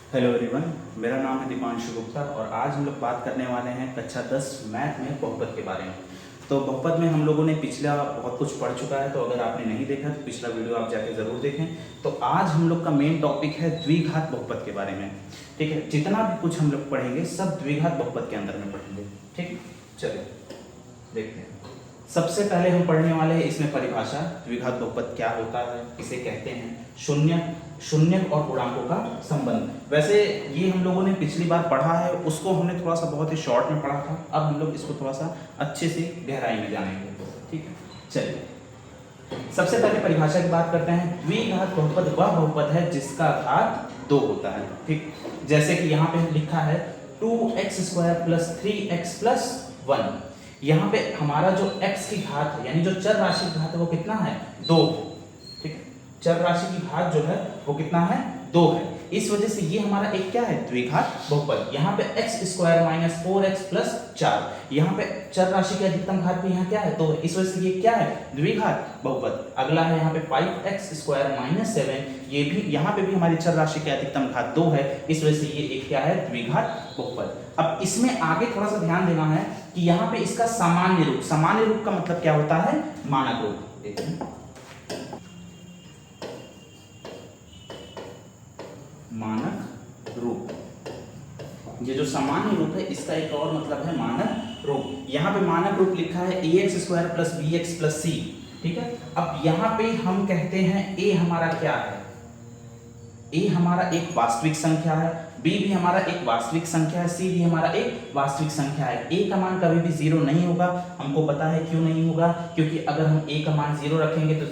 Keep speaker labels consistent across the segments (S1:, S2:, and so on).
S1: Hello everyone, मेरा नाम है दीपांशु गुप्ता और आज हम लोग बात करने वाले हैं कक्षा 10 मैथ में बहुपद के बारे में। तो बहुपद में हम लोगों ने पिछला बहुत कुछ पढ़ चुका है, तो अगर आपने नहीं देखा तो पिछला वीडियो आप जाके ज़रूर देखें। तो आज हम लोग का मेन टॉपिक है द्विघात बहुपद के बारे में। ठीक है, जितना भी कुछ हम लोग पढ़ेंगे सब द्विघात बहुपद के अंदर में पढ़ेंगे। ठीक, चलिए देखते हैं। सबसे पहले हम पढ़ने वाले हैं इसमें परिभाषा, द्विघात बहुपद क्या होता है, इसे कहते हैं शून्य और पूर्णांकों का संबंध। वैसे ये हम लोगों ने पिछली बार पढ़ा है, उसको हमने थोड़ा सा बहुत ही शॉर्ट में पढ़ा था। अब हम लोग इसको थोड़ा सा अच्छे से गहराई में जानेंगे। ठीक है, चलिए सबसे पहले परिभाषा की बात करते हैं। द्विघात बहुपद वह बहुपद है जिसका घात 2 होता है। ठीक, जैसे कि यहाँ पे लिखा है 2x² + 3x + 1। यहाँ पे हमारा जो x की घात है, यानी जो चर राशि की घात है, वो कितना है? 2। ठीक है, चर राशि की घात जो है वो कितना है? 2 है। इस वजह से ये हमारा एक क्या है? द्विघात बहुपद। यहाँ पे x² - 4x + 4, यहाँ पे चर राशि की अधिकतम घात भी यहाँ क्या है? 2 है। इस वजह से ये क्या है? द्विघात बहुपद। अगला है यहाँ पे 5x² - 7, ये भी यहाँ पे भी हमारी चर राशि की अधिकतम घात 2 है। इस वजह से ये एक क्या है? द्विघात बहुपद। अब इसमें आगे थोड़ा सा ध्यान देना है कि यहाँ पे इसका सामान्य रूप का मतलब क्या होता है? मानक रूप। देखते हैं, मानक रूप, ये जो सामान्य रूप है इसका एक और मतलब है मानक रूप। यहाँ पे मानक रूप लिखा है ax² + bx + c। ठीक है, अब यहाँ पे हम कहते हैं a हमारा क्या है? a हमारा एक वास्तविक संख्या है, b भी हमारा एक वास्तविक संख्या है, c भी हमारा एक वास्तविक संख्या है। a का मान कभी भी 0 नहीं होगा। हमको पता है क्यों नहीं होगा, क्योंकि अगर हम a का मान 0 रखेंगे तो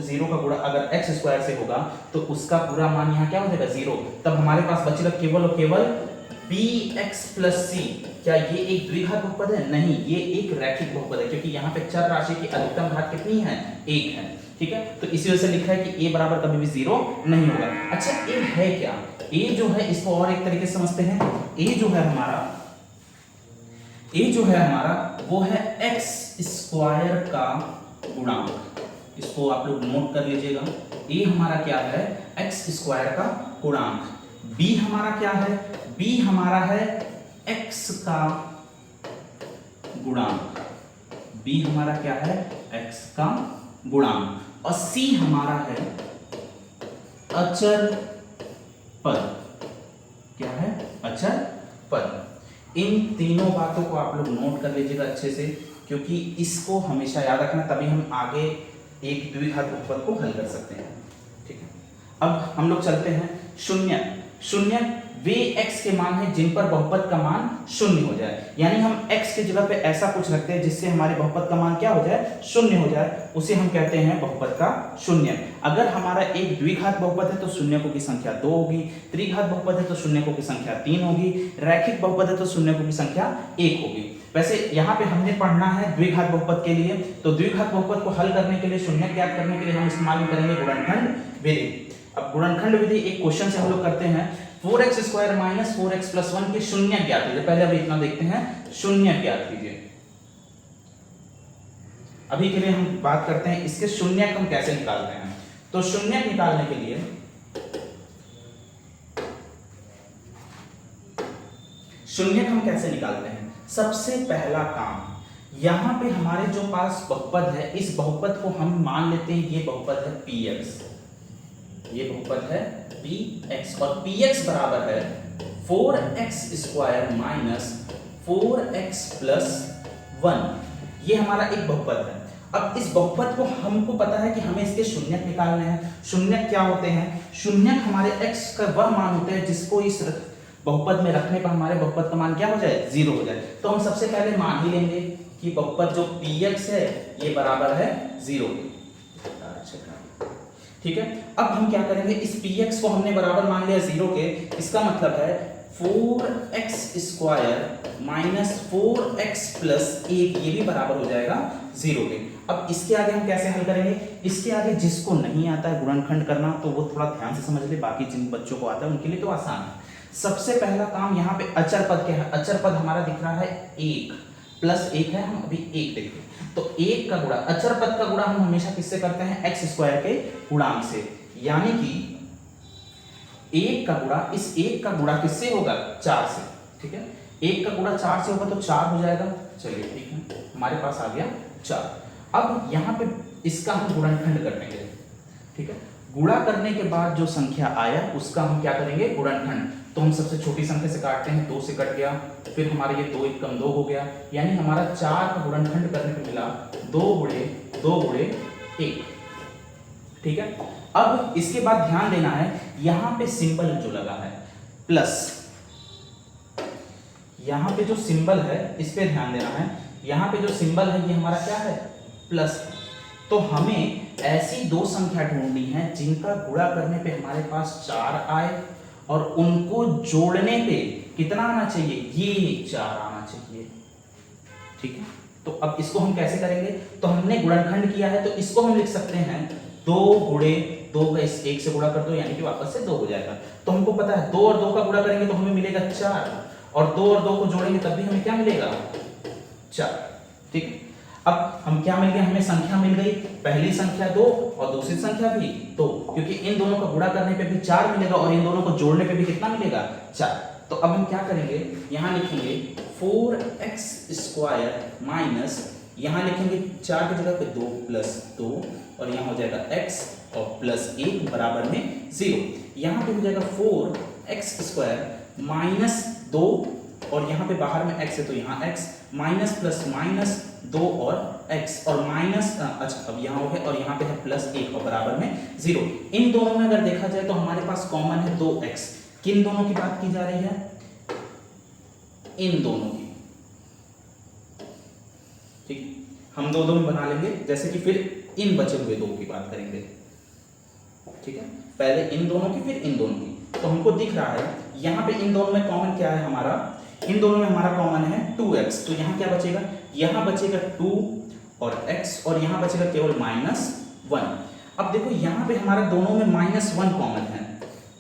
S1: 0 का गुणा अगर x² से होगा तो उसका पूरा मान यहाँ क्या हो जाएगा? 0। तब हमारे पास बचेगा केवल और केवल bx + c। क्या ये एक द्विघात बहुपद है? नहीं, ये एक रैखिक बहुपद है, क्योंकि यहाँ पे चर राशि की अधिकतम घात कितनी है? 1 है। ठीक है, तो इसी वजह से लिखा है कि a बराबर कभी भी 0 नहीं होगा। अच्छा, a है क्या? a जो है, इसको और एक तरीके से समझते हैं। a जो है हमारा वो है x² का गुणांक। इसको आप लोग नोट कर लीजिएगा। a हमारा क्या है? x² का गुणांक। b हमारा क्या है? b हमारा है x का गुणांक। b हमारा क्या है? x का गुणांक। और c हमारा है अचर पद। क्या है? अचर पद। इन तीनों बातों को आप लोग नोट कर लीजिएगा अच्छे से, क्योंकि इसको हमेशा याद रखना, तभी हम आगे एक द्विघात बहुपद को हल कर सकते हैं। ठीक है, अब हम लोग चलते हैं शून्य वे x के मान हैं जिन पर बहुपद का मान 0 हो जाए। यानी हम x की जगह पे ऐसा कुछ रखते हैं जिससे हमारे बहुपद का मान क्या हो जाए? 0 हो जाए, उसे हम कहते हैं बहुपद का शून्य। अगर हमारा एक द्विघात बहुपद है तो शून्यकों की संख्या 2 होगी, त्रिघात बहुपद है तो शून्यकों की संख्या 3 होगी, रैखिक बहुपद है तो शून्यकों की संख्या 1 होगी। वैसे यहाँ पे हमने पढ़ना है द्विघात बहुपद के लिए, तो द्विघात बहुपद को हल करने के लिए, शून्य ज्ञात करने के लिए हम इस्तेमाल करेंगे गुणनखंड विधि। अब गुणनखंड विधि एक क्वेश्चन से हम लोग करते हैं। 4x² - 4x + 1 के शून्य ज्ञात कीजिए। पहले अभी इतना देखते हैं, शून्य ज्ञात कीजिए। अभी के लिए हम बात करते हैं इसके शून्य हम कैसे निकालते हैं। तो शून्य निकालने के लिए शून्य हम कैसे निकालते हैं? सबसे पहला काम, यहां पे हमारे जो पास बहुपद है, इस बहुपद को हम मान लेते हैं ये बहुपद है px। ये बहुपद है px और px बराबर है 4x² - 4x + 1। ये हमारा एक बहुपद है। अब इस बहुपद को हमको पता है कि हमें इसके शून्यक निकालने हैं। शून्यक क्या होते हैं? शून्यक हमारे x का वह मान होते हैं जिसको इस बहुपद में रखने पर हमारे बहुपद का मान क्या हो जाए? 0 हो जाए। तो हम सबसे पहले मान ही लेंगे कि बहुपद जो px है ये बराबर है 0। ठीक है, अब हम क्या करेंगे? इस px को हमने बराबर मान लिया 0 के, इसका मतलब है 4x² - 4x + 1, ये भी बराबर हो जाएगा 0 के। अब इसके आगे हम कैसे हल करेंगे? इसके आगे जिसको नहीं आता है गुणनखंड करना, तो वो थोड़ा ध्यान से समझ ले, बाकी जिन बच्चों को आता है उनके लिए तो आसान है। सबसे पहला काम, यहाँ पे अचर पद क्या है? अचर पद हमारा दिख रहा है 1 + 1 है, हम अभी 1 देखते हैं। तो 1 का गुणा, अचर पद का गुणा हम हमेशा किससे करते हैं? x² के गुणांक से। यानी कि 1 का गुणा, इस 1 का गुणा किससे होगा? 4 से, ठीक है। 1 का गुणा 4 से होगा तो 4 हो जाएगा। चलिए ठीक है, हमारे पास आ गया 4। अब यहाँ पे इसका हम गुणनखंड कर लेंगे, ठीक है। गुणा करने के बाद जो संख्या आया उसका हम क्या करेंगे? गुणनखंड। तो हम सबसे छोटी संख्या से काटते हैं, 2 से कट गया, फिर हमारे ये 2 1 कम 2 हो गया, यानी हमारा 4 का गुणनखंड करने पे मिला 2 गुणे 2 गुणे 1, ठीक है। अब इसके बाद ध्यान देना है, यहां पे सिंबल जो लगा है प्लस, यहां पे जो सिंबल है इस पे ध्यान देना है। यहां पे जो सिंबल है ये हमारा क्या है? प्लस। तो हमें ऐसी दो संख्या ढूंढनी है जिनका गुणा करने पे हमारे पास 4 आए और उनको जोड़ने पे कितना आना चाहिए? ये 4 आना चाहिए, ठीक है। तो अब इसको हम कैसे करेंगे? तो हमने गुणनखंड किया है तो इसको हम लिख सकते हैं 2 गुणे 2 का इस 1 से गुणा कर दो, यानी कि वापस से 2 हो जाएगा। तो हमको पता है 2 और 2 का गुणा करेंगे तो हमें मिलेगा 4, और 2 और 2 को जोड़ेंगे तब भी हमें क्या मिलेगा? 4, ठीक है। अब हम क्या मिल गया? हमें संख्या मिल गई, पहली संख्या 2 और दूसरी संख्या भी 2, क्योंकि इन दोनों का गुणा करने पे भी 4 मिलेगा और इन दोनों को जोड़ने पे भी कितना मिलेगा? 4। तो अब हम क्या करेंगे? यहां लिखेंगे 4x² माइनस, यहां लिखेंगे 4 की जगह पे 2 प्लस 2, और यहां हो जाएगा x और प्लस 1 बराबर में 0। यहां पे हो जाएगा 4x² माइनस 2, और यहाँ पे बाहर में x है तो यहाँ x, माइनस प्लस माइनस 2 और x, और माइनस, अच्छा अब यहाँ हो गया, और यहाँ पे है प्लस 1 और बराबर में 0। इन दोनों में अगर देखा जाए तो हमारे पास कॉमन है 2x। किन दोनों की बात की जा रही है? इन दोनों की, ठीक। हम दो में बना लेंगे, जैसे कि फिर इन बचे हुए 2 की बात करेंगे, ठीक है। पहले इन दोनों की, फिर इन दोनों की। तो हमको दिख रहा है यहाँ पे इन दोनों में कॉमन क्या है हमारा? इन दोनों में हमारा कॉमन है 2x, तो यहाँ क्या बचेगा? यहाँ बचेगा 2 और x, और यहाँ बचेगा केवल -1। अब देखो यहाँ पे हमारा दोनों में -1 कॉमन है,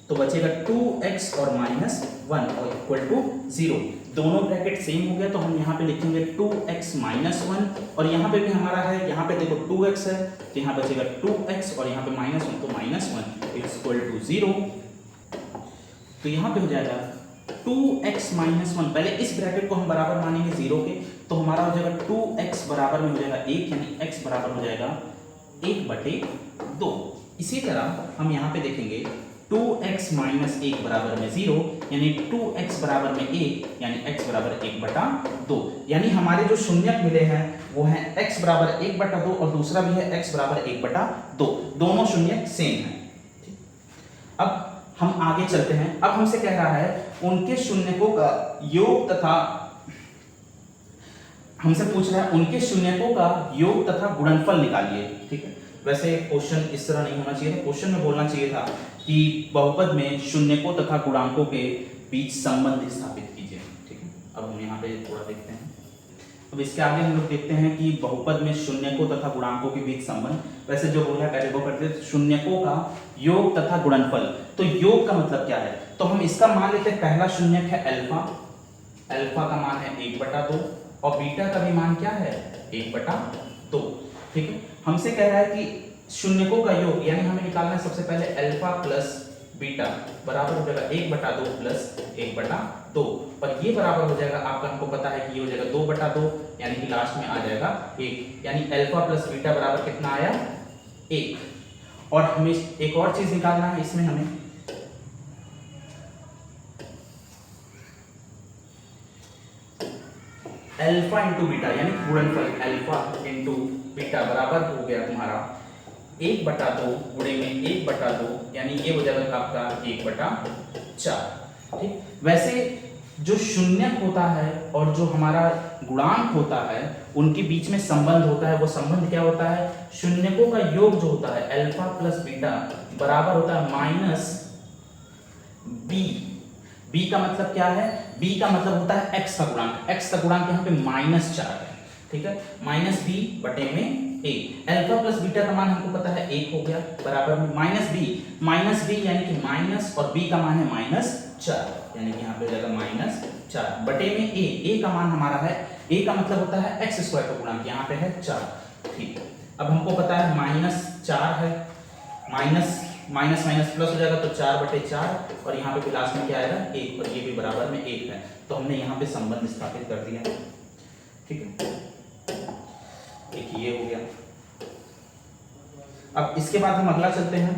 S1: तो बचेगा 2x और -1 और इक्वल टू 0। दोनों ब्रैकेट सेम हो गया तो हम यहाँ पे लिखेंगे 2x -1, और यहाँ पे भी हमारा है, यहाँ पे देखो 2x है तो यहाँ बचेगा 2x, और यहाँ पे -1 तो -1 इक्वल टू 0। तो यहाँ पे हो जाएगा 2x -1, पहले इस ब्रैकेट को हम बराबर मानेंगे 0 के, तो हमारा हो जाएगा 2x बराबर में हो जाएगा 1, यानी x बराबर हो जाएगा 1/2। इसी तरह हम यहाँ पे देखेंगे 2x -1 बराबर में 0, यानी 2x बराबर में 1, यानी x बराबर 1/2। यानी हमारे जो शून्यक मिले हैं वो है x बराबर 1/2 और दूसरा भी है x बराबर 1/2, दोनों शून्यक सेम है। अब हम आगे चलते हैं। अब हमसे कह रहा है उनके शून्यकों का योग तथा, हमसे पूछ रहा है उनके शून्यकों का योग तथा गुणनफल निकालिए, ठीक है। वैसे क्वेश्चन इस तरह नहीं होना चाहिए था, क्वेश्चन में बोलना चाहिए था कि बहुपद में शून्यकों तथा गुणांकों के बीच संबंध स्थापित कीजिए, ठीक है। अब हम यहाँ पे थोड़ा देखते हैं। अब इसके आगे हम लोग देखते हैं कि बहुपद में शून्यकों तथा गुणांकों के बीच संबंध। वैसे जो बोला है पहले वो करते हैं शून्यकों का योग तथा गुणनफल। तो योग का मतलब क्या है? तो हम इसका मान लेते हैं, पहला शून्यक है अल्फा, अल्फा का मान है 1/2, और बीटा का भी मान क्या है? 1/2, ठीक है। हमसे कह रहा है कि शून्यकों का योग, यानी हमें निकालना है सबसे पहले अल्फा प्लस बीटा बराबर हो जाएगा 1/2 प्लस 1/2, और ये बराबर हो जाएगा आपका, हमको पता है कि ये हो जाएगा 2/2, यानी कि लास्ट में आ जाएगा 1, यानी अल्फा प्लस बीटा बराबर कितना आया? 1। और हमें एक और चीज निकालना है, इसमें हमें अल्फा इंटू बीटा, यानी गुणनफल अल्फा इंटू बीटा बराबर हो गया तुम्हारा 1/2 गुणे में 1/2, यानी ये हो जाएगा आपका 1/4, ठीक। वैसे जो शून्यक होता है और जो हमारा गुणांक होता है उनके बीच में संबंध होता है, वो संबंध क्या होता है? शून्यकों का योग जो होता है अल्फा प्लस बीटा बराबर होता है -b। b का मतलब क्या है? b का मतलब होता है x का गुणांक, x का गुणांक यहाँ पे -4 है, ठीक है। -b/a। अल्फा प्लस बीटा का मान हमको पता है 1 हो गया, बराबर में -b यानी कि माइनस, और b का मान है -4, यानी कि यहाँ पे हो जाएगा -4 बटे में a का मान हमारा है, a का मतलब होता है x² का गुणांक, यहाँ पे है 4, ठीक। अब हमको पता है -4 है, माइनस माइनस प्लस हो जाएगा तो 4/4 और यहाँ पे भी लास्ट में क्या आएगा 1 और ये भी बराबर में 1 है। तो हमने यहाँ पे संबंध स्थापित कर दिया। ठीक है, एक ये हो गया। अब इसके बाद हम अगला चलते हैं।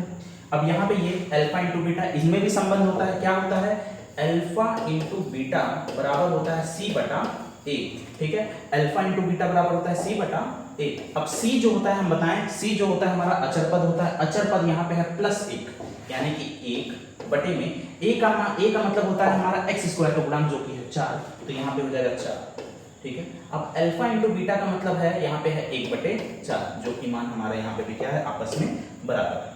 S1: अब यहाँ पे ये अल्फा इंटू बीटा, इसमें भी संबंध होता है। क्या होता है? अल्फा इंटू बीटा बराबर होता है c बटा a। ठीक है, अल्फा इंटू बीटा बराबर होता है c बटा a। अब c जो होता है हम बताएं, c जो होता है हमारा अचर पद होता है। अचर पद यहाँ पे है +1, यानी कि 1 बटे में a का मतलब होता है हमारा x² का गुणांक जो कि है 4, तो यहाँ पे हो जाएगा 4। ठीक है, अब अल्फा इंटू बीटा का मतलब है यहाँ पे है 1/4, जो कि मान हमारे यहाँ पे भी क्या है आपस में बराबर है।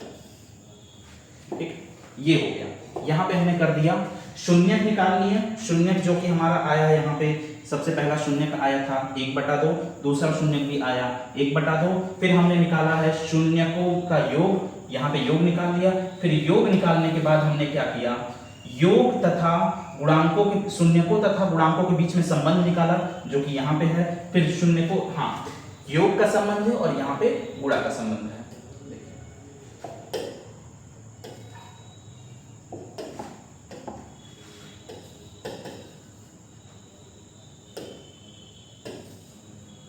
S1: ठीक, ये हो गया। यहाँ पे हमने कर दिया शून्यक निकालनी है। शून्यक जो कि हमारा आया यहाँ पे, सबसे पहला शून्यक आया था 1/2, दूसरा शून्यक भी आया 1/2। फिर हमने निकाला है शून्यकों का योग, यहाँ पे योग निकाल लिया। फिर योग निकालने के बाद हमने क्या किया, योग तथा गुणांकों के, शून्यकों तथा गुणांकों के बीच में संबंध निकाला जो कि यहाँ पे है। फिर शून्यकों, हाँ, योग का संबंध है और यहाँ पे गुणा का संबंध है।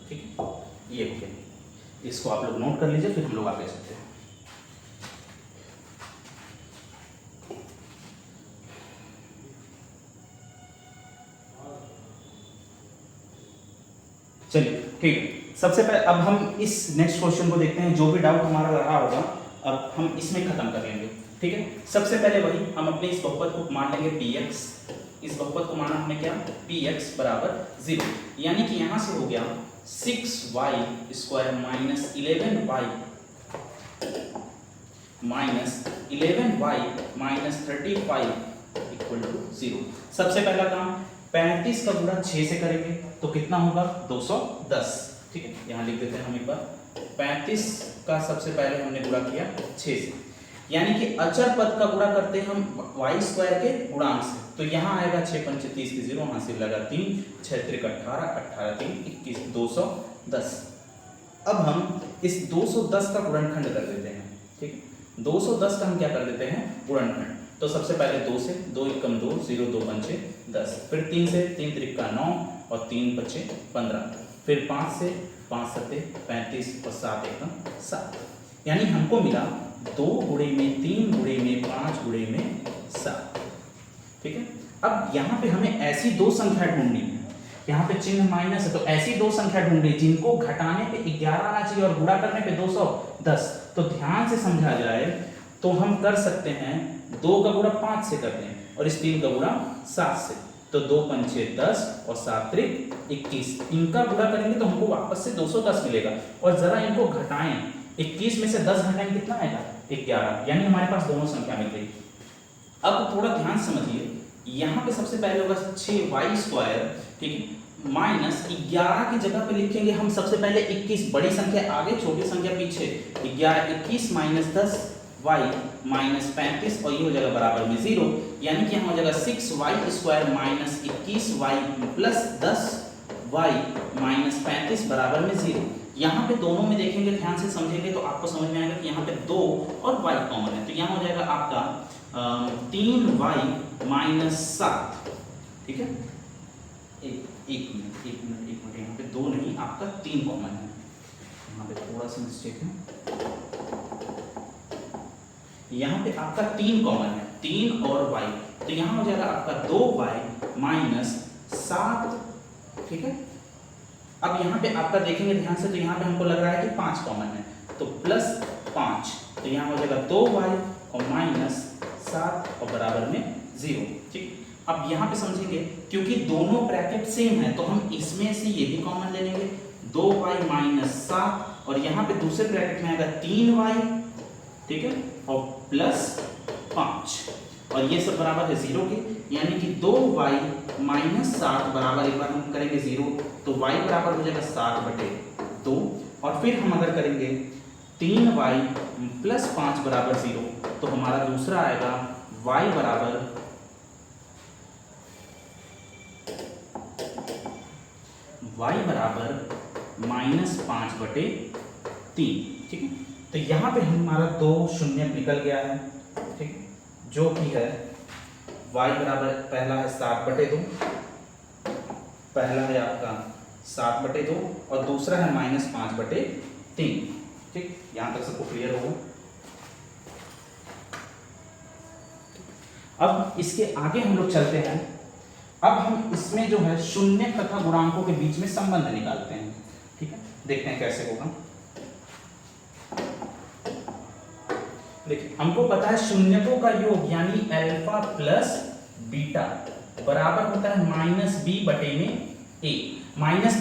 S1: ठीक है, ये हो गया। इसको आप लोग नोट कर लीजिए, फिर हम लोग आगे चलते हैं। चलिए ठीक है, सबसे पहले अब हम इस नेक्स्ट क्वेश्चन को देखते हैं। जो भी डाउट हमारा रहा होगा अब हम इसमें खत्म कर लेंगे। ठीक है, सबसे पहले वही हम अपने इस बहुपद को मान लेंगे px। इस बहुपद को माना हमने क्या, px बराबर 0, यानी कि यहां से हो गया 6y² minus 11y minus 35 equal to 0। सबसे पहला काम 35 का गुणा 6 से करेंगे तो कितना होगा 210। ठीक है, यहाँ लिख देते हैं हम एक बार। 35 का सबसे पहले हमने गुणा किया 6 से, यानी कि अचर पद का गुणा करते हैं हम y² के गुणांक से। तो यहाँ आएगा 6 × 5 = 30 की 0, वहां से लगा 3, 6 × 3 = 18, 18 × 3 = 21, 210। अब हम इस 210 का गुणनखंड कर देते हैं। ठीक है, 210 का हम क्या कर देते हैं, गुणनखंड। तो सबसे पहले 2 से, 2 × 1 = 2, 0 2 × 5 = 10। फिर 3 से, 3 × 3 = 9 और 3 × 5 = 15। फिर 5 से, 5 × 7 = 35 और 7 × 1 = 7। यानी हमको मिला 2 गुणे में 3 गुणे में 5 गुणे में 7। ठीक है, अब यहाँ पे हमें ऐसी दो संख्या ढूंढनी है। यहाँ पे चिन्ह माइनस है, तो ऐसी दो संख्या ढूंढनी जिनको घटाने पे 11 आना चाहिए और गुणा करने पे 210। तो ध्यान से समझा जाए तो हम कर सकते हैं 2 का गुणा 5 से करते हैं और इस 3 का गुणा 7 से। तो 2 × 5 = 10 और 7 × 3 = 21। इनका गुणा करेंगे तो हमको वापस से 210 मिलेगा। और जरा इनको घटाएं, 21 में से 10 घटाएं कितना आएगा 11, यानी हमारे पास दोनों संख्या मिल गई। अब थोड़ा ध्यान समझिए, यहाँ पे सबसे पहले होगा 6y², ठीक है, माइनस 11 की जगह पे लिखेंगे हम सबसे पहले 21, बड़ी संख्या आगे छोटी संख्या पीछे। 21 - 10 y माइनस 35 और ये हो जाएगा बराबर में 0, यानी कि यहाँ हो जाएगा 6y² minus 21y plus 10y minus 35 बराबर में 0। यहाँ पे दोनों में देखेंगे, ध्यान से समझेंगे तो आपको समझ में आएगा कि यहाँ पे 2 और y कॉमन है। तो यहाँ हो जाएगा आपका 3y माइनस 7। ठीक है, एक मिनट, यहाँ पे 2 नहीं, आपका 3 कॉमन है। यहाँ पे थोड़ा सा मिस्टेक है, यहाँ पे आपका 3 कॉमन है, 3 और y। तो यहाँ हो जाएगा आपका 2y माइनस 7। ठीक है, अब यहाँ पे आपका देखेंगे ध्यान से, तो यहाँ पे हमको लग रहा है कि 5 कॉमन है, तो प्लस 5। तो यहाँ हो जाएगा 2y और माइनस 7 और बराबर में 0। ठीक, अब यहाँ पे समझेंगे क्योंकि दोनों ब्रैकेट सेम है तो हम इसमें से ये भी कॉमन ले लेंगे, 2y माइनस 7 और यहाँ पे दूसरे ब्रैकेट में आएगा 3y, ठीक है, और प्लस 5 और ये सब बराबर है 0 के, यानी कि 2y माइनस 7 बराबर, एक बार हम करेंगे 0 तो y बराबर हो जाएगा 7/2 और फिर हम अगर करेंगे 3y प्लस 5 बराबर 0 तो हमारा दूसरा आएगा y बराबर माइनस 5/3। ठीक है, तो यहाँ पे हमारा 2 शून्य निकल गया है जो कि है y बराबर, पहला है 7/2, पहला है आपका 7/2 और दूसरा है -5/3। ठीक, यहां तक सबको क्लियर होगा। अब इसके आगे हम लोग चलते हैं। अब हम इसमें जो है शून्य तथा गुणांकों के बीच में संबंध निकालते हैं। ठीक है, देखते हैं कैसे होगा। देखिए, हमको पता है शून्यकों का योग यानी अल्फा प्लस बीटा बराबर होता है -b/a। माइनस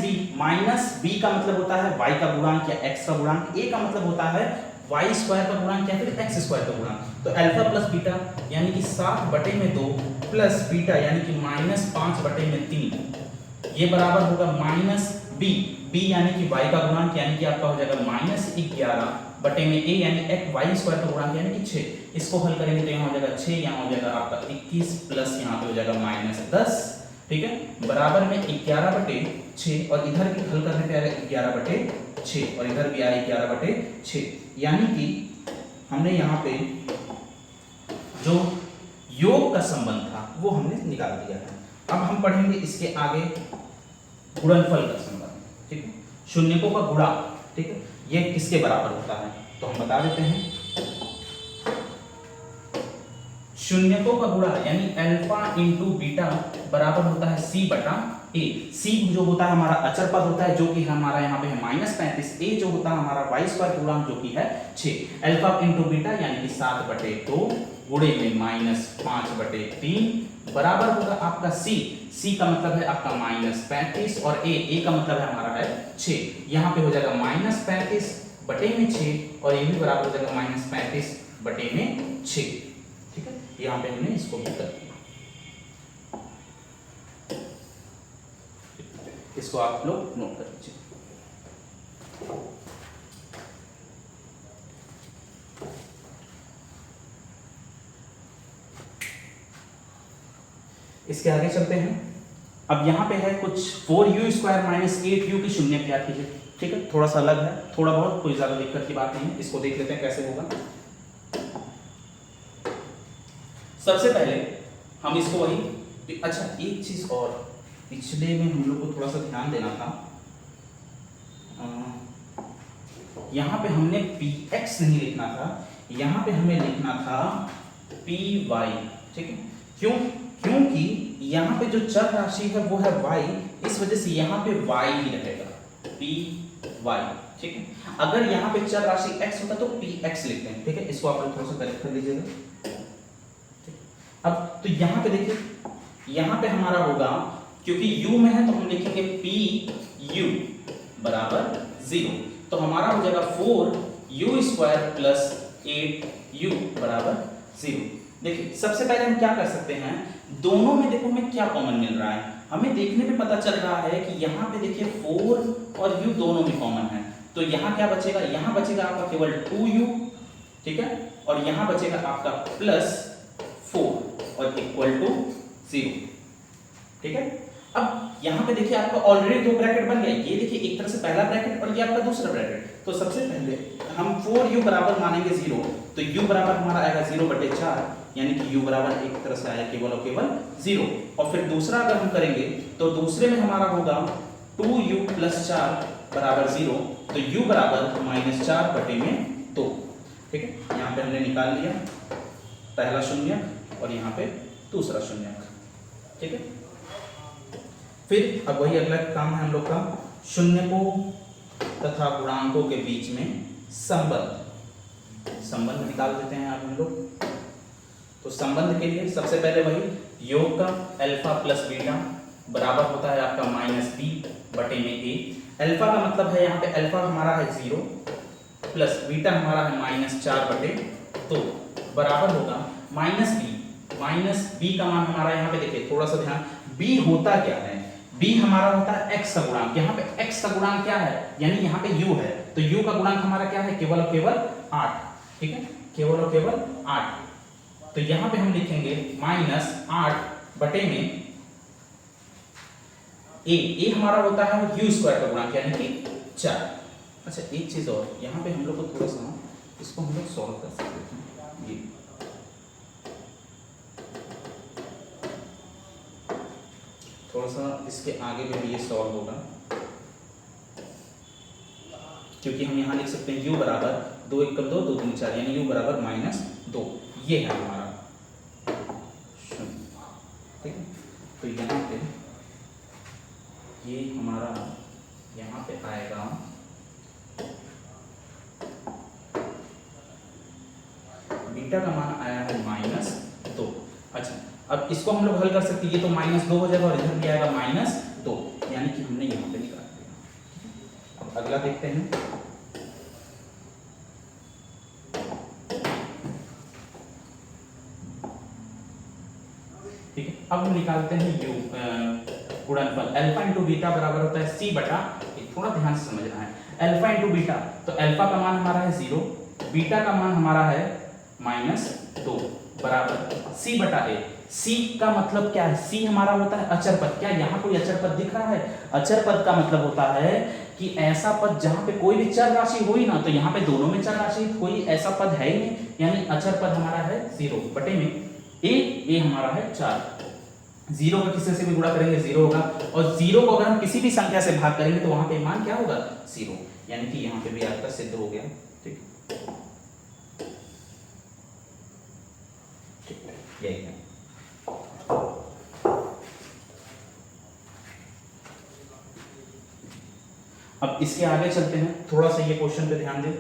S1: बी का मतलब होता है y का गुणांक या x का गुणांक, a का मतलब होता है y स्क्वायर का गुणांक या फिर x स्क्वायर का गुणांक। तो अल्फा प्लस बीटा यानी कि 7/2 प्लस बीटा यानी कि -5/3, ये बराबर होगा -b। b यानी कि y का गुणांक यानी कि आपका हो जाएगा -11/a यानी y स्क्वायर का गुणांक यानी कि 6। इसको हल करेंगे तो यहाँ हो जाएगा 6, यहाँ हो जाएगा आपका 21 प्लस यहाँ पे हो जाएगा -10। ठीक है, बराबर में 11/6 और इधर भी हल करने पे आ रहा है 11/6 और इधर भी आ रहा है 11/6, यानी कि हमने यहाँ पे जो योग का संबंध था वो हमने निकाल दिया है। अब हम पढ़ेंगे इसके आगे गुणनफल का संबंध। ठीक है, शून्यकों का गुणा, ठीक है, ये किसके बराबर होता है तो हम बता देते हैं। शून्यकों का गुणा यानी अल्फा इंटू बीटा बराबर होता है c/a। c जो होता है हमारा अचर पद होता है जो कि हमारा यहाँ पे है -35। a जो होता है हमारा y स्क्वायर गुणांक जो कि है 6। अल्फा इंटू बीटा यानी कि 7/2 गुणे में -5/3 बराबर होगा आपका c का मतलब है आपका -35 और a का मतलब है हमारा है 6। यहाँ पे हो जाएगा -35/6 और ये भी बराबर हो जाएगा -35/6। ठीक है, यहाँ पे हमने इसको भी कर दिया। इसको आप लोग नोट कर लीजिए। इसके आगे चलते हैं। अब यहाँ पे है कुछ 4u² - 8u की शून्य ज्ञात कीजिए। ठीक है, थोड़ा सा अलग है, थोड़ा बहुत, कोई ज्यादा दिक्कत की बात नहीं है। इसको देख लेते हैं कैसे होगा। सबसे पहले हम इसको वही, अच्छा एक चीज और, पिछले में हम लोग को थोड़ा सा ध्यान देना था। यहाँ पे हमने px नहीं लिखना था, यहाँ पे हमें लिखना था py। ठीक है, क्योंकि यहाँ पे जो चर राशि है वो है y, इस वजह से यहाँ पे y ही रहेगा, py। ठीक है, अगर यहाँ पे चर राशि x होता तो px लिखते हैं। ठीक है, इसको आप लोग थोड़ा सा करेक्ट कर लीजिएगा। अब तो यहाँ पे देखिए, यहाँ पे हमारा होगा, क्योंकि u में है तो हम लिखेंगे pu बराबर 0, तो हमारा हो जाएगा 4u² + 8u बराबर 0। देखिए, सबसे पहले हम क्या कर सकते हैं, दोनों में देखो हमें क्या कॉमन मिल रहा है। हमें देखने पे पता चल रहा है कि यहाँ पे देखिए 4 और u दोनों में कॉमन है, तो यहाँ क्या बचेगा, यहाँ बचेगा आपका केवल 2u। ठीक है, और यहाँ बचेगा आपका +4 और इक्वल टू 0। ठीक है, अब यहाँ पे देखिए आपका ऑलरेडी दो ब्रैकेट बन गए। ये देखिए एक तरह से पहला ब्रैकेट और ये आपका दूसरा ब्रैकेट। तो सबसे पहले हम 4u बराबर मानेंगे 0, तो u बराबर हमारा आएगा 0/4, यानी कि u बराबर एक तरह से आया केवल और केवल 0। और फिर दूसरा अगर हम करेंगे तो दूसरे में हमारा होगा 2u + 4 बराबर 0, तो u बराबर -4/2। ठीक है, यहाँ पे हमने निकाल लिया पहला शून्यक और यहाँ पे दूसरा शून्यक। ठीक है, फिर अब वही अगला काम है हम लोग का, शून्यकों तथा गुणांकों के बीच में संबंध निकाल देते हैं आप हम लोग। तो संबंध के लिए सबसे पहले वही योग का अल्फा प्लस बीटा बराबर होता है आपका -b/a। अल्फा का मतलब है यहाँ पे अल्फा हमारा है 0 प्लस बीटा हमारा है -4/2 बराबर होगा -b का मान हमारा यहाँ पे देखिए थोड़ा सा ध्यान, b होता क्या है, b हमारा होता है x का गुणांक। यहाँ पे x का गुणांक क्या है, यानी यहाँ पे u है, तो u का गुणांक हमारा क्या है, केवल और केवल 8। ठीक है, केवल और केवल 8, तो यहाँ पे हम लिखेंगे -8 में a हमारा होता है u² का गुणांक यानी कि 4। अच्छा एक चीज और, यहाँ पे हम लोग को थोड़ा सा इसको हम लोग सॉल्व कर सकते हैं। ये थोड़ा सा इसके आगे में भी ये सॉल्व होगा, क्योंकि हम यहाँ लिख सकते हैं u बराबर 2 × 2 2 3 4, यानी u बराबर -2, ये है हमारा शून्य। ठीक है, तो यहाँ पे ये हमारा यहाँ पे आएगा बीटा का मान आया है -2। अच्छा, अब इसको हम लोग हल कर सकते हैं, ये तो -2 हो जाएगा और इधर भी आएगा -2, यानी कि हमने यहाँ पे निकाल दिया। अब अगला देखते हैं। ठीक है, अब हम निकालते हैं गुणनफल अल्फा इंटू बीटा बराबर होता है c बटा, थोड़ा ध्यान से समझना है, अल्फा इंटू बीटा, तो अल्फा का मान हमारा है 0, बीटा का मान हमारा है -2 बराबर c बटा a। c का मतलब क्या है? c हमारा होता है अचर पद। क्या यहाँ कोई अचर पद दिख रहा है? अचर पद का मतलब होता है कि ऐसा पद जहाँ पे कोई भी चर राशि हुई ना, तो यहाँ पे दोनों में चर राशि, कोई ऐसा पद है ही नहीं, यानी अचर पद हमारा है 0 बटे में a हमारा है 4। 0 का किसी से भी गुणा करेंगे 0 होगा, और 0 को अगर हम किसी भी संख्या से भाग करेंगे तो वहां पे मान क्या होगा? 0, यानी कि यहाँ पे भी आपका सिद्ध हो गया। ठीक, यही है। अब इसके आगे चलते हैं, थोड़ा सा ये क्वेश्चन पे ध्यान दें,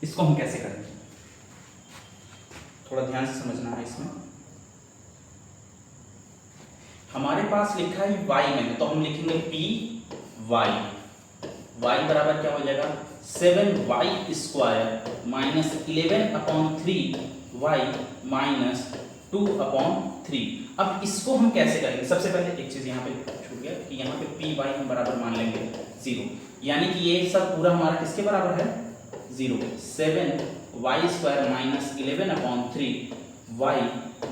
S1: इसको हम कैसे करेंगे, थोड़ा ध्यान से समझना है। इसमें हमारे पास लिखा है y में, तो हम लिखेंगे p y, y बराबर क्या हो जाएगा? 7y square minus 11/3 y minus 2/3। अब इसको हम कैसे करेंगे? सबसे पहले एक चीज यहाँ पे छूट गया कि यहाँ पे पी वाई हम बराबर मान लेंगे 0, यानी कि ये सब पूरा हमारा किसके बराबर है? 0। 7y² माइनस 11/3 y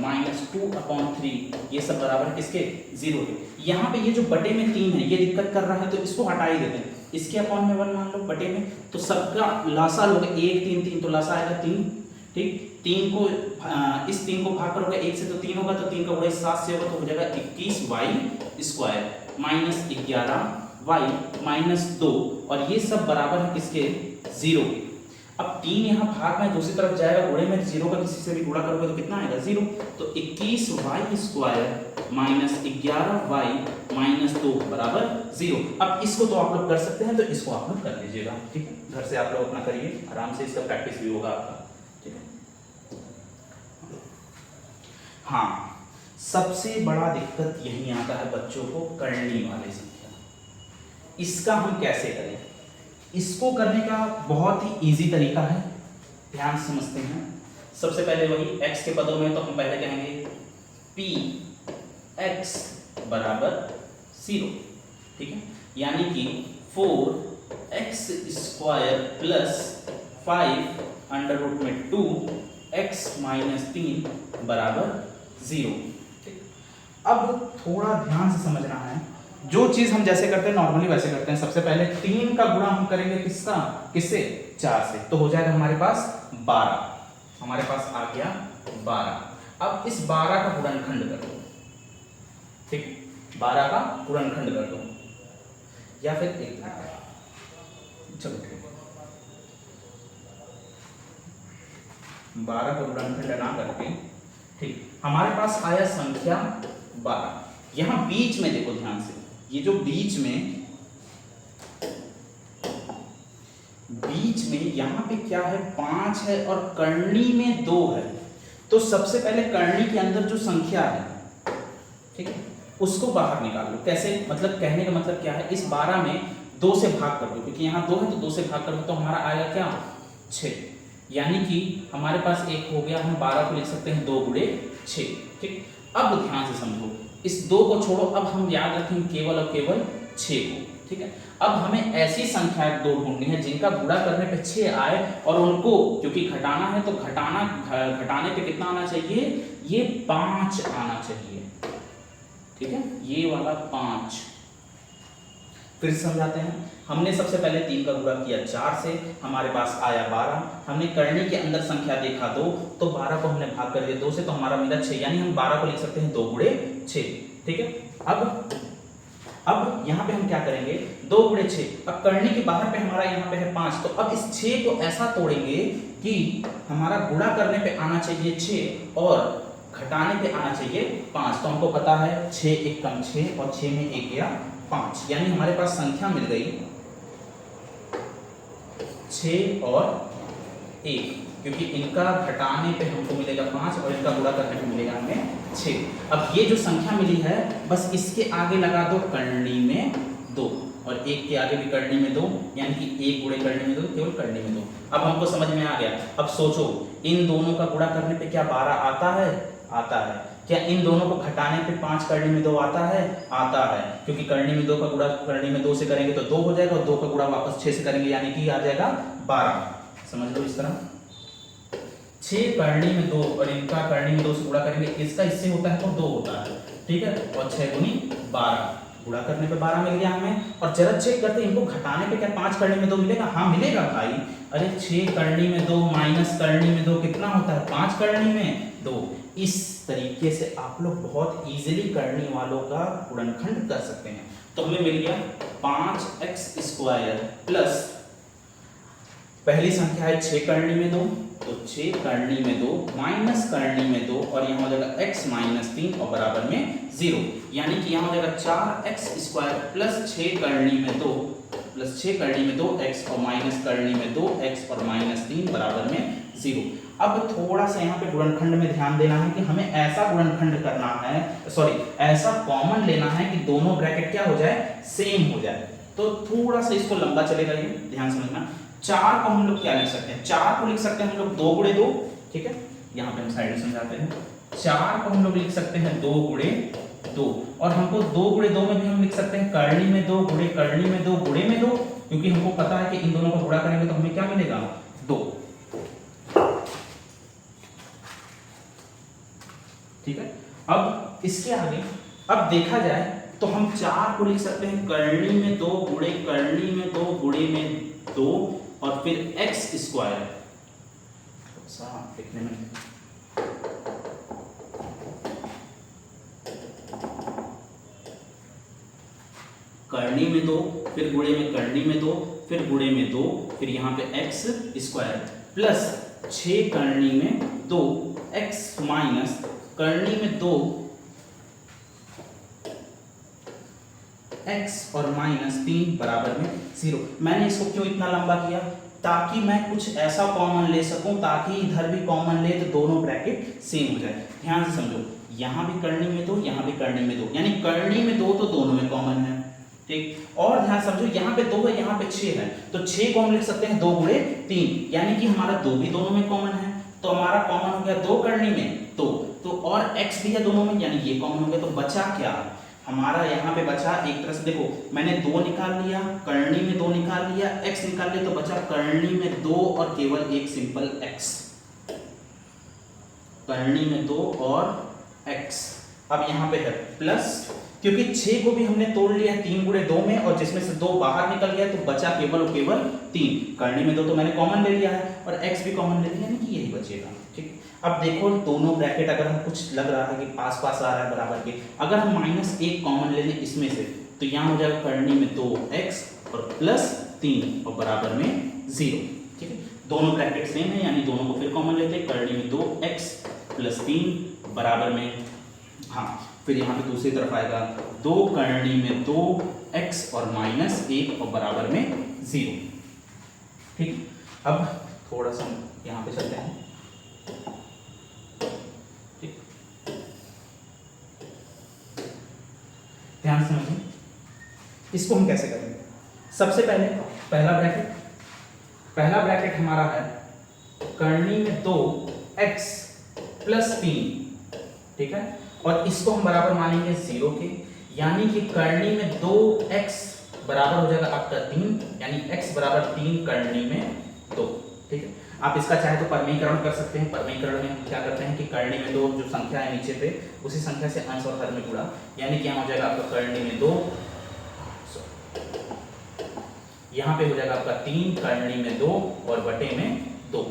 S1: माइनस 2/3, ये सब बराबर किसके? 0 के। यहाँ पे ये जो बटे में 3 है, ये दिक्कत कर रहा है, तो इसको हटा ही देते हैं। इसके अपॉन में 1 मान लो, बटे में, तो सबका लासा लोगे 1 3 3, तो लासा आएगा 3। ठीक, 3 को इस 3 को भाग करोगे 1 से, तो 3 होगा, तो 3 का गुणा 7 से होगा, तो हो जाएगा 21y² माइनस 11y माइनस 2, और ये सब बराबर है किसके? 0 के। अब 3 यहाँ भाग में दूसरी तरफ जाएगा, गुणे में 0 का किसी से भी गुणा करोगे तो कितना आएगा? 0। तो 21y² माइनस 11y माइनस 2 बराबर 0। अब इसको तो आप लोग कर सकते हैं, तो इसको आप लोग कर लीजिएगा। ठीक है, घर से आप लोग अपना करिए, आराम से इसका प्रैक्टिस भी होगा आपका। ठीक है, हाँ, सबसे बड़ा दिक्कत यही आता है बच्चों को, करनी वाली संख्या। इसका हम कैसे करें? इसको करने का बहुत ही इजी तरीका है, ध्यान से समझते हैं। सबसे पहले वही x के पदों में, तो हम पहले कहेंगे p x बराबर 0। ठीक है, यानी कि 4x² प्लस 5√2 x माइनस 3 बराबर 0। ठीक, अब थोड़ा ध्यान से समझना है, जो चीज हम जैसे करते हैं नॉर्मली वैसे करते हैं। सबसे पहले 3 का गुणा हम करेंगे किसका? किससे? 4 से, तो हो जाएगा हमारे पास 12। हमारे पास आ गया 12। अब इस 12 का गुणनखंड कर दो। ठीक, 12 का गुणनखंड कर दो, या फिर एक मिनट, चलो ठीक, 12 का गुणनखंड ना करके, ठीक, हमारे पास आया संख्या 12। यहां बीच में देखो ध्यान से, ये जो बीच में यहां पे क्या है? 5 है और करनी में 2 है। तो सबसे पहले करनी के अंदर जो संख्या है, ठीक है, उसको बाहर निकाल लो। कैसे? मतलब कहने का मतलब क्या है, इस 12 में 2 से भाग कर दो, क्योंकि यहाँ 2 है तो 2 से भाग कर दो, तो हमारा आएगा क्या? 6। यानी कि हमारे पास एक हो गया, हम 12 को लिख सकते हैं 2 × 6। ठीक, अब ध्यान से समझो, इस 2 को छोड़ो, अब हम याद रखेंगे केवल और केवल 6 को। ठीक है, अब हमें ऐसी संख्याएं 2 ढूंढनी है जिनका गुणा करने पे 6 आए, और उनको क्योंकि घटाना है, तो घटाने पे कितना आना चाहिए? ये 5 आना चाहिए। ठीक है, ये वाला 5। फिर समझाते हैं। हमने सबसे पहले 3 का गुणा किया 4 से, हमारे पास आया 12। हमने करनी के अंदर संख्या देखा 2, तो 12 को हमने भाग कर दिया 2 से, तो हमारा मिला 6, यानी हम 12 को लिख सकते हैं 2 × 6। ठीक है, अब अब यहाँ पे हम क्या करेंगे, 2 गुणे 6, अब करनी के बाहर पे हमारा यहाँ पे है 5, तो अब इस 6 को ऐसा तोड़ेंगे कि हमारा गुणा करने पे आना चाहिए 6 और घटाने पे आना चाहिए 5। तो हमको पता है 6 एक कम 6 और 6 में 1 गया 5, यानी हमारे पास संख्या मिल गई 6 और 1, क्योंकि इनका घटाने पे हमको मिलेगा 5 और इनका गुणा करने पे मिलेगा हमें 6। अब ये जो संख्या मिली है बस इसके आगे लगा दो करनी में 2 और 1 के आगे भी करनी में 2, यानी कि 1 गुणे करनी में 2 केवल करनी में 2। अब हमको समझ में आ गया। अब सोचो इन दोनों का गुणा करने पे क्या 12 आता है? आता है। क्या इन दोनों को घटाने पे 5 करनी में 2 आता है? आता है, क्योंकि करनी में 2 का गुणा करनी में 2 से करेंगे तो 2 हो जाएगा और 2 का गुणा वापस 6 से करेंगे यानी कि आ जाएगा 12। समझ लो इस तरह 6 करनी में 2 और इनका करनी में 2 से गुणा करेंगे, इसका इससे होता है तो 2 होता है, ठीक है। और 6 गुनी 12, गुणा करने पे 12 मिल गया हमें। और जरा चेक करते हैं इनको घटाने पे क्या 5 करनी में 2 मिलेगा? हाँ मिलेगा भाई। अरे 6 करनी में 2 माइनस करनी में 2 कितना होता है? 5 करनी में 2। इस तरीके से आप लोग बहुत इजीली करनी वालों का गुणनखंड कर सकते हैं। तो हमें मिल गया 5x² प्लस पहली संख्या है 6 करनी में 2, तो 6 करनी में 2 माइनस करनी में 2 और यहाँ हो जाएगा x माइनस 3 और बराबर में 0, यानी कि यहाँ हो जाएगा 4x² प्लस 6 करनी में 2 प्लस 6 करनी में 2x और माइनस करनी में 2x और माइनस 3 बराबर में 0। अब थोड़ा सा यहाँ पे गुणनखंड में ध्यान देना है कि हमें ऐसा गुणनखंड करना है, सॉरी ऐसा कॉमन लेना है कि दोनों ब्रैकेट क्या हो जाए? सेम हो जाए। तो थोड़ा सा इसको लंबा चलेगा, ये ध्यान समझना। 4 को हम लोग क्या लिख सकते हैं? 4 को लिख सकते हैं हम लोग 2 गुणे 2, ठीक है। यहाँ पे हम साइड में समझाते हैं। 4 को हम लोग लिख सकते हैं 2 गुणे 2 और हमको 2 गुणे 2 में भी हम लिख सकते हैं करनी में 2 गुणे करनी में 2 गुणे में 2, क्योंकि हमको पता है कि इन दोनों को गुणा करेंगे तो हमें क्या मिलेगा? 2, ठीक है। अब इसके आगे अब देखा जाए तो हम 4 को लिख सकते हैं करनी में 2 गुणे करनी में 2 गुणे में 2 और फिर x², लिखने में करनी में 2 फिर गुणे में करनी में 2 फिर गुणे में 2 फिर यहाँ पे x² प्लस 6 करनी में 2 x माइनस करनी में 2 x और माइनस 3 बराबर में 0। मैंने इसको क्यों इतना लंबा किया? ताकि मैं कुछ ऐसा कॉमन ले सकूं ताकि इधर भी कॉमन ले तो दोनों ब्रैकेट सेम हो जाए। ध्यान से समझो, यहाँ भी करनी में 2 यहाँ भी करनी में 2, यानी करनी में 2 तो दोनों में कॉमन है, ठीक। और ध्यान समझो यहाँ पे 2 है यहाँ पे 6 है, तो 6 को हम लिख सकते हैं 2 गुणे 3, यानी कि हमारा 2 भी दोनों में कॉमन है, तो हमारा कॉमन हो गया 2 करनी में 2 तो और x भी है दोनों में, यानी ये कॉमन हो गया। तो बचा क्या हमारा? यहाँ पे बचा एक तरह से देखो, मैंने 2 निकाल लिया, करनी में 2 निकाल लिया, x निकाल लिया, तो बचा करनी में 2 और केवल एक सिंपल x, करनी में 2 और x। अब यहाँ पे है प्लस, क्योंकि 6 को भी हमने तोड़ लिया 3 गुणे 2 में और जिसमें से 2 बाहर निकल गया तो बचा केवल और केवल 3। करनी में 2 तो मैंने कॉमन ले लिया है और x भी कॉमन ले लिया, यानी कि यही बचेगा, ठीक। अब देखो दोनों ब्रैकेट अगर हम कुछ लग रहा है कि पास पास आ रहा है बराबर के, अगर हम -1 कॉमन ले लें इसमें से तो यहाँ हो जाएगा करनी में 2x और प्लस 3 और बराबर में 0, ठीक है। दोनों ब्रैकेट सेम है, यानी दोनों को फिर कॉमन लेते हैं। करनी में 2x प्लस 3 बराबर में, हाँ, फिर यहाँ पे दूसरी तरफ आएगा 2 करनी में 2x और -1 और बराबर में 0, ठीक। अब थोड़ा सा यहाँ पे चलते हैं, ठीक। ध्यान समझिए इसको हम कैसे करेंगे। सबसे पहले पहला ब्रैकेट हमारा है करनी में 2x प्लस 3, ठीक है, और इसको हम बराबर मानेंगे 0 के, यानी कि करनी में 2x बराबर हो जाएगा आपका 3, यानी x बराबर 3 करनी में 2, ठीक है। आप इसका चाहे तो परमीकरण कर सकते हैं। परमीकरण में हम क्या करते हैं कि करनी में 2 जो संख्या है नीचे पे उसी संख्या से अंश और हर में गुणा, यानी कि यहाँ हो जाएगा आपका करनी में 2, यहाँ पे हो जाएगा आपका 3 करनी में 2 और बटे में 2,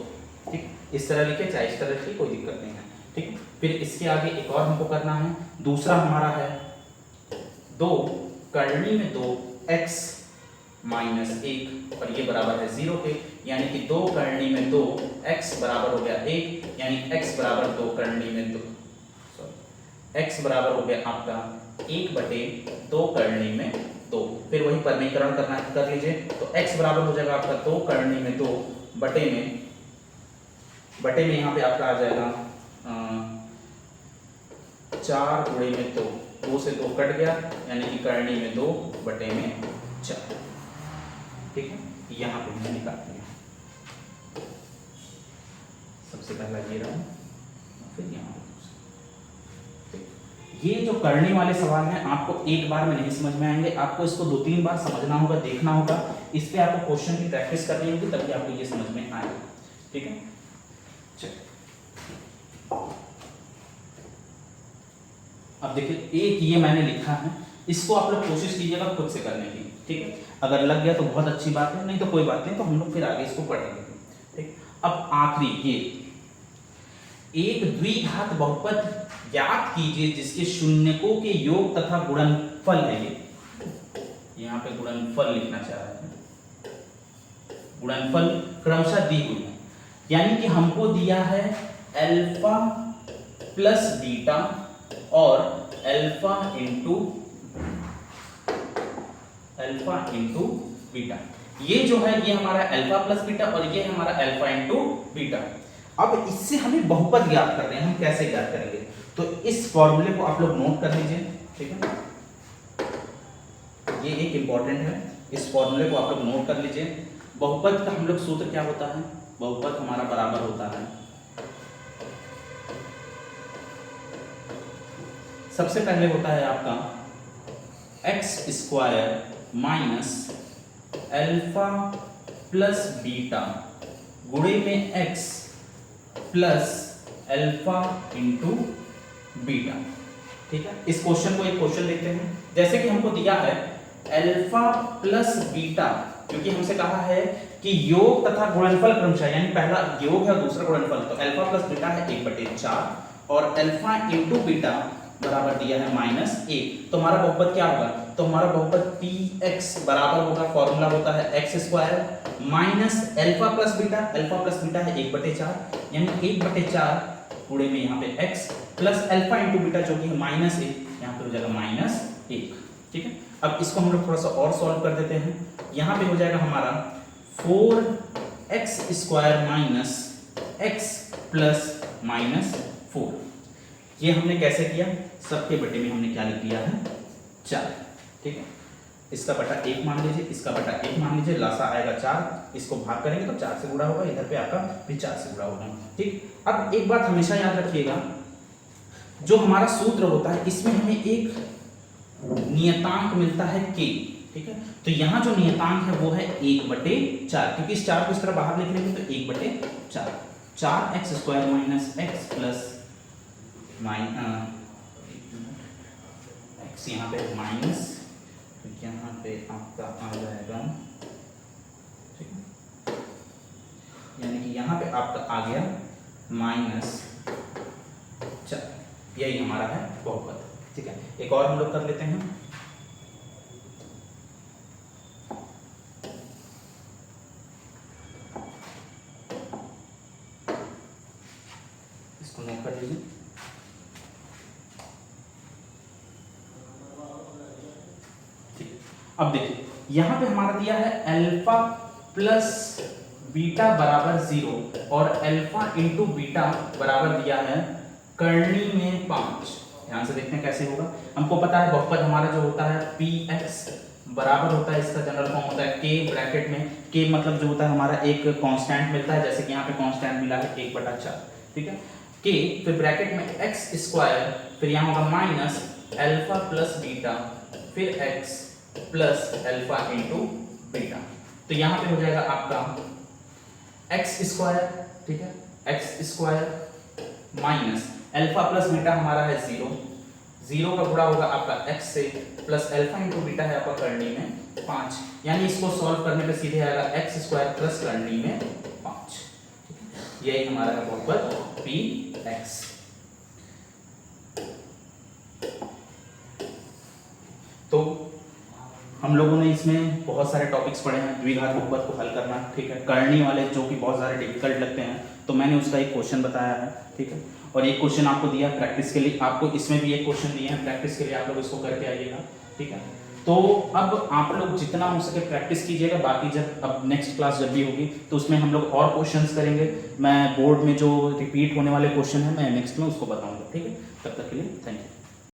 S1: ठीक। इस तरह लिखे चाहे इस तरह लिखे, कोई दिक्कत नहीं है, ठीक। फिर इसके आगे एक और हमको करना है, दूसरा हमारा है 2 करनी में 2 x माइनस 1 और ये बराबर है 0 के, यानी कि 2 करनी में 2 x बराबर हो गया 1, यानी x बराबर 2 करनी में 2, सॉरी x बराबर हो गया आपका 1/2 करनी में 2। फिर वही परमीकरण करना कर लीजिए, तो x बराबर हो जाएगा आपका 2 करनी में 2 बटे में यहाँ पे आपका आ जाएगा 4 गुणे में 2 से 2 कट गया, यानी कि करनी में 2 बटे में 4। ठीक है, यहाँ पे मैंने निकाल दिया। सबसे पहला ये रहा, फिर यहाँ पे। ये जो करने वाले सवाल हैं आपको एक बार में नहीं समझ में आएंगे, आपको इसको 2-3 बार समझना होगा, देखना होगा, इस पे आपको क्वेश्चन की प्रैक्टिस करनी होगी, तभी आपको ये समझ में आएगा। ठीक है, चलिए अब देखिए, एक ये मैंने लिखा है, इसको आप लोग कोशिश कीजिएगा खुद से करने की। ठीक है, अगर लग गया तो बहुत अच्छी बात है, नहीं तो कोई बात नहीं, तो हम लोग फिर आगे इसको पढ़ेंगे। ठीक, अब आखिरी ये एक द्विघात बहुपद ज्ञात कीजिए जिसके शून्यकों के योग तथा गुणनफल है। ये यहाँ पे गुणनफल लिखना चाह रहे हैं, गुणनफल क्रमशः दी हुई है, यानी कि हमको दिया है अल्फा प्लस बीटा और अल्फा इंटू बीटा। ये जो है ये हमारा अल्फा प्लस बीटा और ये हमारा अल्फा इंटू बीटा। अब इससे हमें बहुपद ज्ञात करने हैं, हम कैसे ज्ञात करेंगे, तो इस फॉर्मूले को आप लोग नोट कर लीजिए। ठीक है, ये एक इंपॉर्टेंट है, इस फॉर्मूले को आप लोग नोट कर लीजिए। बहुपद का हम लोग सूत्र क्या होता है, बहुपद हमारा बराबर होता है, सबसे पहले होता है आपका x square minus alpha plus beta गुणे में x plus alpha into beta. ठीक है, इस क्वेश्चन को एक क्वेश्चन देखते हैं। जैसे कि हमको दिया है अल्फा प्लस बीटा, क्योंकि हमसे कहा है कि योग तथा गुणनफल क्रमशः, यानी पहला योग है और दूसरा गुणनफल, तो अल्फा प्लस बीटा है 1/4 और अल्फा इंटू बीटा बराबर दिया है -1। तो हमारा बहुपद क्या होगा, तो हमारा बहुपद px बराबर होगा, फॉर्मूला होता है x square minus alpha plus beta, alpha plus beta है 1/4, यानी 1/4 गुणे में यहाँ पे x plus alpha into beta जो कि है -1, यहाँ पे हो जाएगा -1। ठीक है, अब इसको हम लोग थोड़ा सा और सॉल्व कर देते हैं। यहाँ पे हो जाएगा हमारा 4x square minus x plus -4। ये हमने कैसे किया, सबके बटे में हमने क्या लिख दिया है 4। ठीक है, इसका बटा 1 मान लीजिए, इसका बटा 1 मान लीजिए, लासा आएगा 4, इसको भाग करेंगे तो 4 से गुणा होगा, इधर पे आपका भी 4 से गुणा होगा। ठीक, अब एक बात हमेशा याद रखिएगा, जो हमारा सूत्र होता है इसमें हमें एक नियतांक मिलता है k। ठीक है, तो यहाँ जो नियतांक है वो है 1/4, क्योंकि इस 4 को इस तरह बाहर लिख लेंगे तो 1/4, 4x square minus x plus x यहाँ पे माइनस, यहाँ पे आपका आ जाएगा, ठीक है, यानी कि यहाँ पे आपका आ गया -4। यही हमारा है बहुपद। ठीक है, एक और हम लोग कर लेते हैं। इसको नोट कर लीजिए। अब देखिए, यहां पे हमारा दिया है अल्फा प्लस बीटा बराबर 0 और अल्फा इंटू बीटा बराबर दिया है करनी में 5। ध्यान से देखते हैं कैसे होगा। हमको पता है बहुपद हमारा जो होता है px बराबर होता है, इसका जनरल फॉर्म होता है k ब्रैकेट में, k मतलब जो होता है हमारा एक कांस्टेंट मिलता है, जैसे कि यहाँ पे कांस्टेंट मिला है 1/4। ठीक है, k फिर ब्रैकेट में x स्क्वायर, फिर यहाँ होगा माइनस अल्फा प्लस बीटा, फिर x plus alpha into beta. तो यहाँ पे हो जाएगा आपका एक्स स्क्वायर, ठीक है, x square minus alpha plus beta हमारा है 0, 0 का गुणा होगा आपका x से, प्लस अल्फा इंटू बीटा है आपका करनी में 5, यानी इसको सॉल्व करने पे सीधे आएगा एक्स स्क्वायर प्लस करनी में 5। यही हमारा है बहुपद px। तो हम लोगों ने इसमें बहुत सारे टॉपिक्स पढ़े हैं, द्विघात बहुपद को हल करना, ठीक है, करनी वाले जो कि बहुत ज़्यादा डिफिकल्ट लगते हैं, तो मैंने उसका एक क्वेश्चन बताया है, ठीक है, और एक क्वेश्चन आपको दिया प्रैक्टिस के लिए, आपको इसमें भी एक क्वेश्चन दिए हैं प्रैक्टिस के लिए, आप लोग इसको करके आइएगा, ठीक है। तो अब आप लोग जितना हो सके प्रैक्टिस कीजिएगा, बाकी जब अब नेक्स्ट क्लास जब भी होगी तो उसमें हम लोग और क्वेश्चंस करेंगे, मैं बोर्ड में जो रिपीट होने वाले क्वेश्चन है मैं नेक्स्ट में उसको बताऊंगा, ठीक है। तब तक के लिए थैंक यू।